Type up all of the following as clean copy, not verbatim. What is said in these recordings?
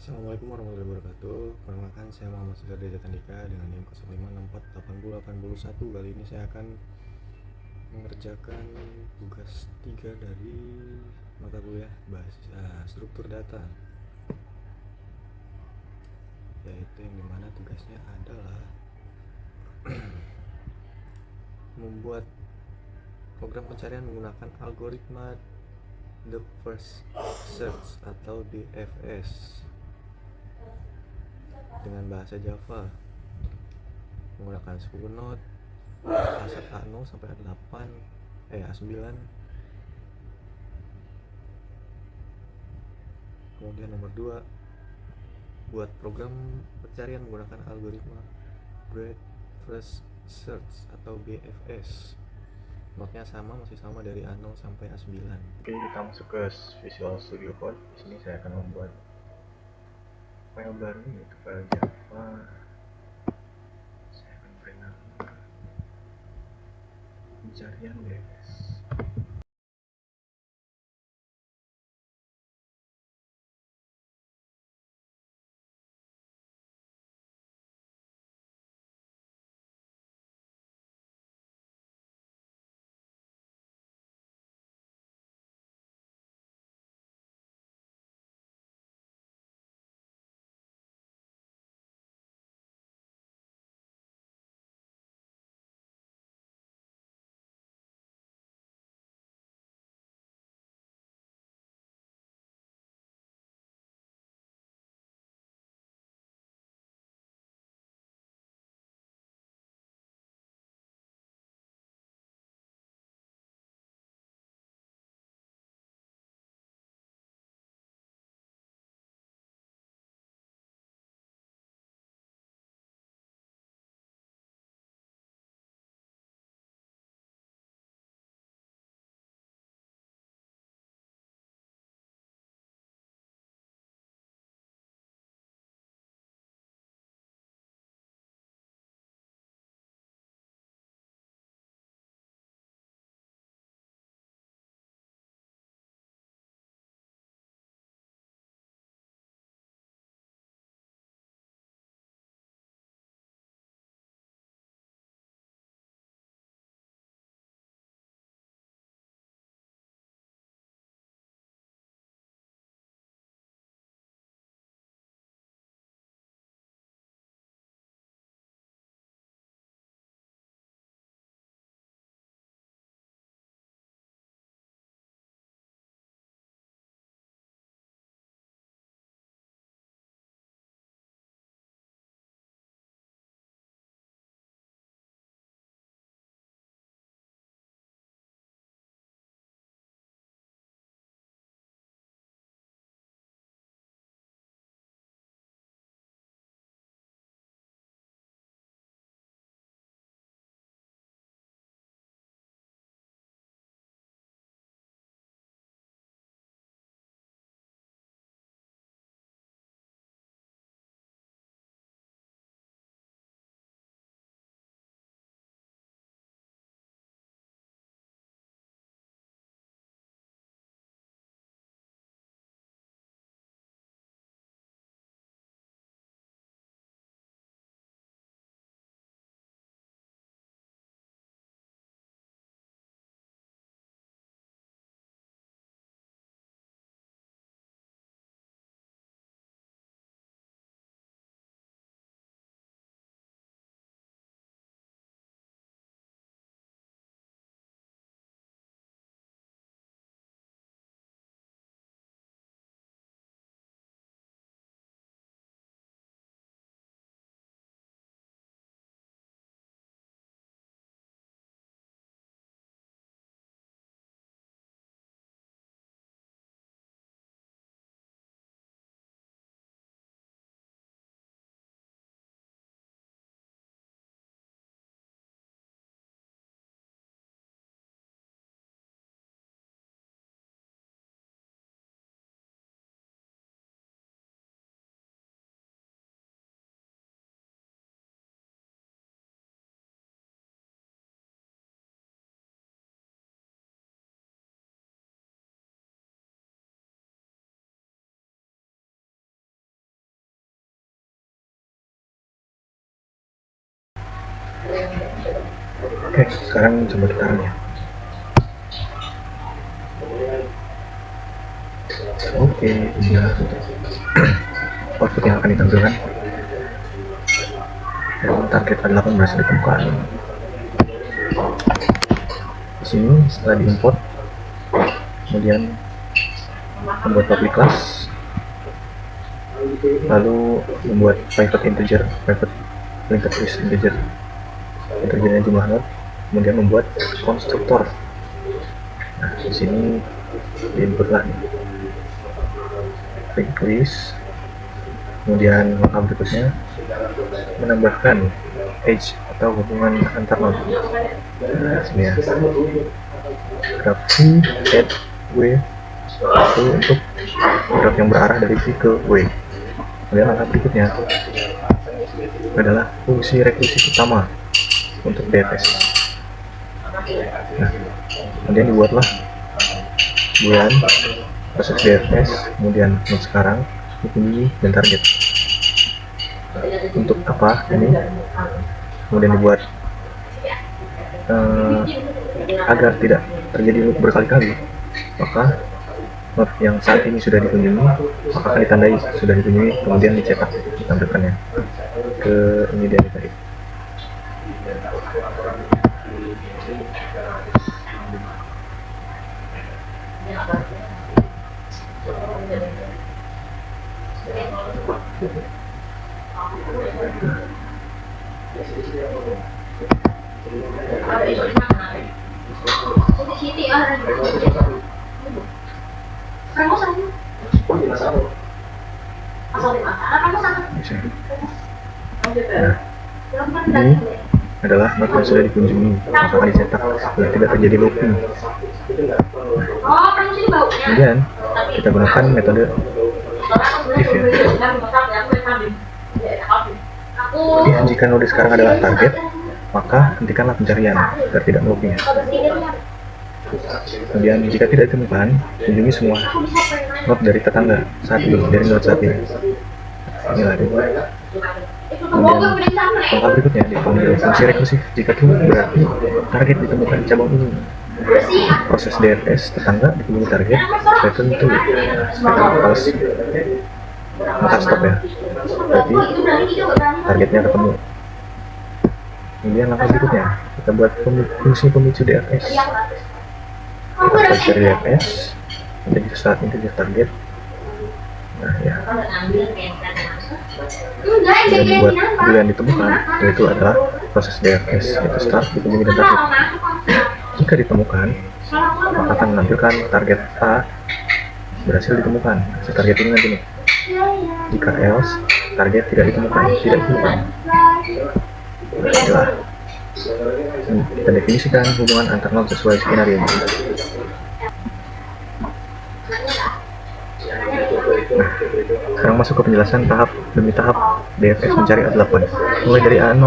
Assalamualaikum warahmatullahi wabarakatuh. Perkenalkan, saya Muhammad Sezar Dejat Andika dengan NIM 05648081. Kali ini saya akan mengerjakan tugas 3 dari mata kuliah bahasa struktur data, yaitu yang dimana tugasnya adalah membuat program pencarian menggunakan algoritma Deep First Search atau DFS dengan bahasa Java menggunakan suku node asal A0 sampai A8, A9. Kemudian nomor 2, buat program pencarian menggunakan algoritma Breadth First Search atau BFS. Notnya masih sama dari A0 sampai A9. Oke, kita masuk ke Visual Studio Code. Di sini saya akan membuat file baru, yaitu file Java. Saya akan beri nama pencarian BFS. Oke, sekarang coba kita run ya. Oke, ini output yang akan ditampilkan. Dan target A8 berhasil ditemukan. Di sini setelah diimport, kemudian membuat public class, lalu membuat private linked list integernya jumlah node, kemudian membuat konstruktor. Nah, di sini diinput lah nih linked list, kemudian langkah berikutnya menambahkan edge atau hubungan antar node. Nah, sini ya, graf C add W itu untuk graf yang berarah dari C ke W. Kemudian langkah berikutnya adalah fungsi rekursif utama untuk DFS. Nah, kemudian dibuatlah bulan proses DFS, kemudian node sekarang, dikunjungi, dan target. Untuk apa ini? Kemudian dibuat agar tidak terjadi loop berkali-kali, maka node yang saat ini sudah dikunjungi maka akan ditandai sudah dikunjungi, kemudian dicetak, ditampilkannya ke ini dia tadi. Nah, ini adalah node yang sudah dikunjungi, maka akan dicetak agar tidak terjadi looping. Kemudian kita gunakan metode if ya. Jadi jika node sekarang adalah target, maka hentikanlah pencarian agar tidak looping. Kemudian jika tidak ditemukan, kunjungi semua node dari tetangga saat ini, dari node saat ini. Inilah dia. Kemudian langkah berikutnya dipanggil fungsi rekursif. Jika true berarti target ditemukan cabang ini. Proses DFS tetangga dikunjungi target return to. Kita pause, maka stop ya. Berarti targetnya ketemu. Kemudian langkah berikutnya kita buat fungsi pemicu DFS. Kita capture DFS integer target. Nah ya, dan buat bulan ditemukan, yaitu adalah proses DFS, yaitu start, dikunjungi, dan target. Jika ditemukan, maka akan menampilkan target A berhasil ditemukan. Si target ini nanti nih. Jika else, target tidak ditemukan. Nah, kita definisikan hubungan antar node sesuai skenario. Nah, sekarang masuk ke penjelasan tahap demi tahap DFS mencari A8. Mulai dari A0,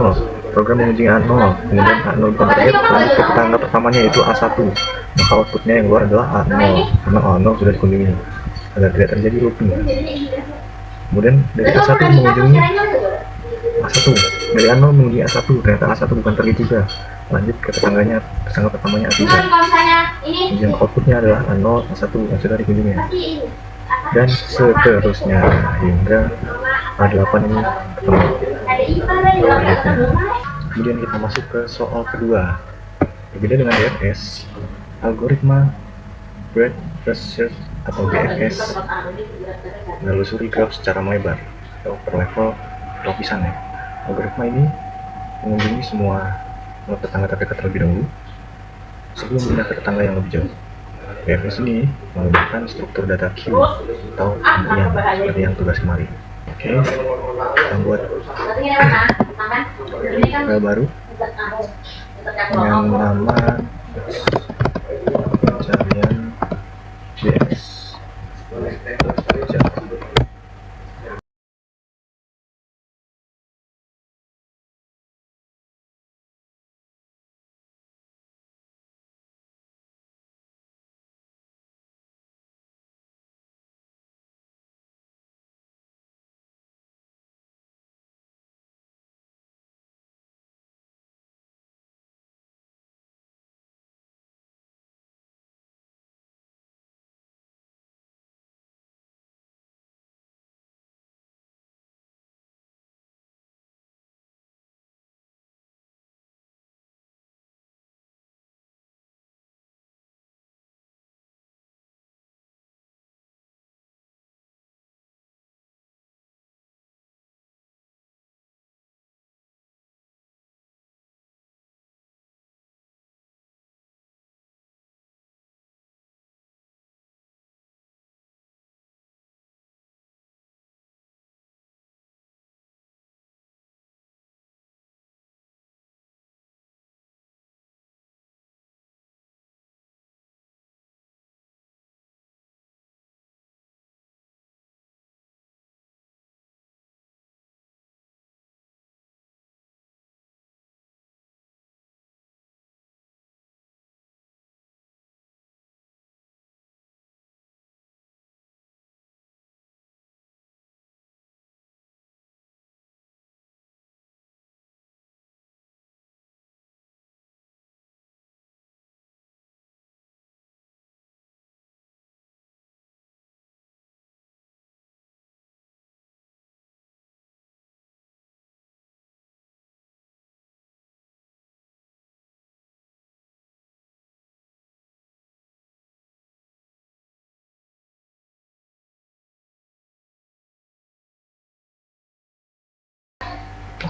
program mengunjungi A0, kemudian A0 bukan target, lanjut ke tetangga pertamanya yaitu A1. Maka outputnya yang keluar adalah A0, karena A0 sudah dikunjungi, agar tidak terjadi looping. Kemudian dari A1 mengunjungi A1, dari A0 mengunjungi A1, ternyata A1 bukan target juga. Lanjut ke tetangga pertamanya A3. Kemudian outputnya adalah A0, A1 yang sudah dikunjungi. Dan seterusnya hingga A8 ini ketemu targetnya. Kemudian kita masuk ke soal kedua. Berbeda dengan DFS, algoritma breadth first search atau BFS menelusuri graf secara melebar atau per level lapisan ya. Algoritma ini mengunjungi semua node tetangga terdekat terlebih dahulu sebelum pindah ke tetangga yang lebih jauh. BFS ini menggunakan struktur data queue atau undian seperti yang tugas kemarin. Oke, kita buat file baru dengan nama pencarian BFS.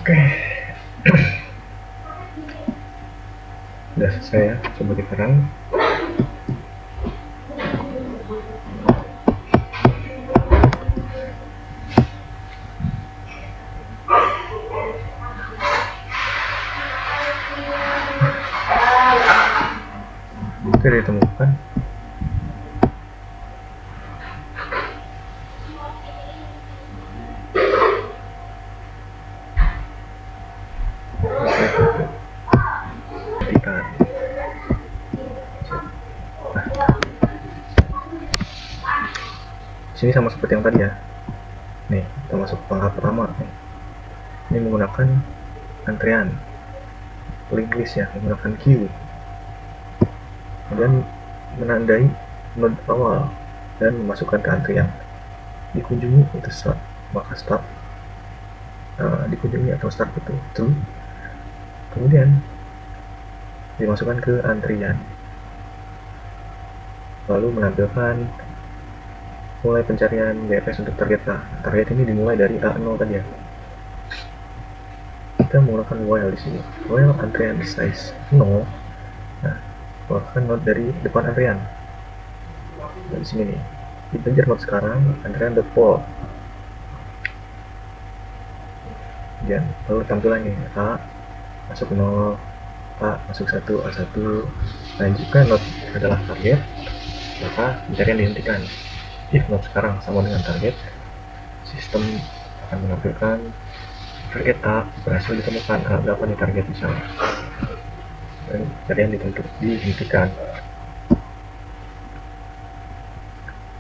Oke, udah selesai ya, coba kita run. Oke, ditemukan. Hentikan. Sini sama seperti yang tadi ya. Nih, kita masuk langkah pertama. Ini menggunakan antrian, link list ya, menggunakan queue. Kemudian menandai node awal dan memasukkan ke antrian. Dikunjungi itu start, maka start dikunjungi atau start itu true. Kemudian dimasukkan ke antrian, lalu menampilkan mulai pencarian BFS untuk target A. Target ini dimulai dari A0 tadi ya. Kita menggunakan while di sini. While antrian size 0. Nah, keluarkan node dari depan antrian. Nah, di sini nih. Integer node sekarang antrian default. Dan lalu tampilannya A masuk 0, A masuk 1, A1. Nah, jika node adalah target, maka pencarian dihentikan. If node sekarang sama dengan target, sistem akan menampilkan target A berhasil ditemukan, A berapa nih target misalnya, dan pencarian dihentikan.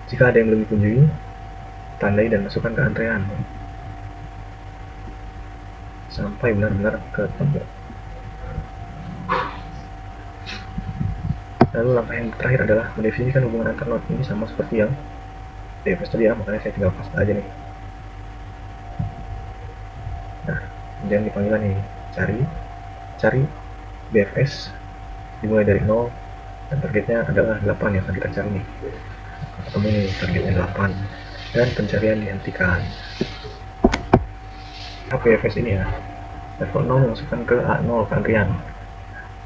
Jika ada yang belum dikunjungi, tandai dan masukkan ke antrean sampai benar-benar ketemu. Lalu langkah yang terakhir adalah mendefinisikan hubungan antar node. Ini sama seperti yang BFS tadi ya, makanya saya tinggal paste aja nih. Nah, kemudian dipanggilan nih, cari BFS dimulai dari 0 dan targetnya adalah 8 yang akan kita cari nih. Ketemu nih targetnya 8 dan pencarian dihentikan. BFS ini ya, level 0 masukkan ke A0 ke antrian,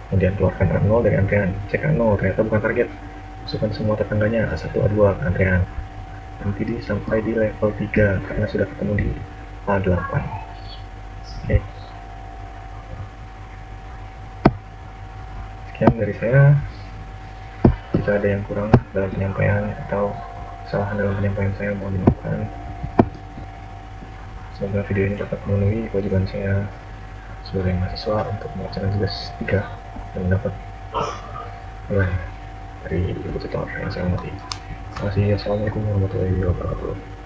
kemudian keluarkan A0 dari antrian, cek A0 ternyata bukan target, masukkan semua tetangganya A1 A2 ke antrian, nanti sampai di level 3 karena sudah ketemu di A8. Oke. Sekian dari saya. Jika ada yang kurang dalam penyampaian atau kesalahan dalam penyampaian saya, mohon dimaafkan. Semoga video ini dapat memenuhi kewajiban saya sebagai mahasiswa untuk mengerjakan tugas 3 dan mendapat nilai dari ibu tutor yang saya hormati. Terima kasih. Assalamualaikum warahmatullahi wabarakatuh.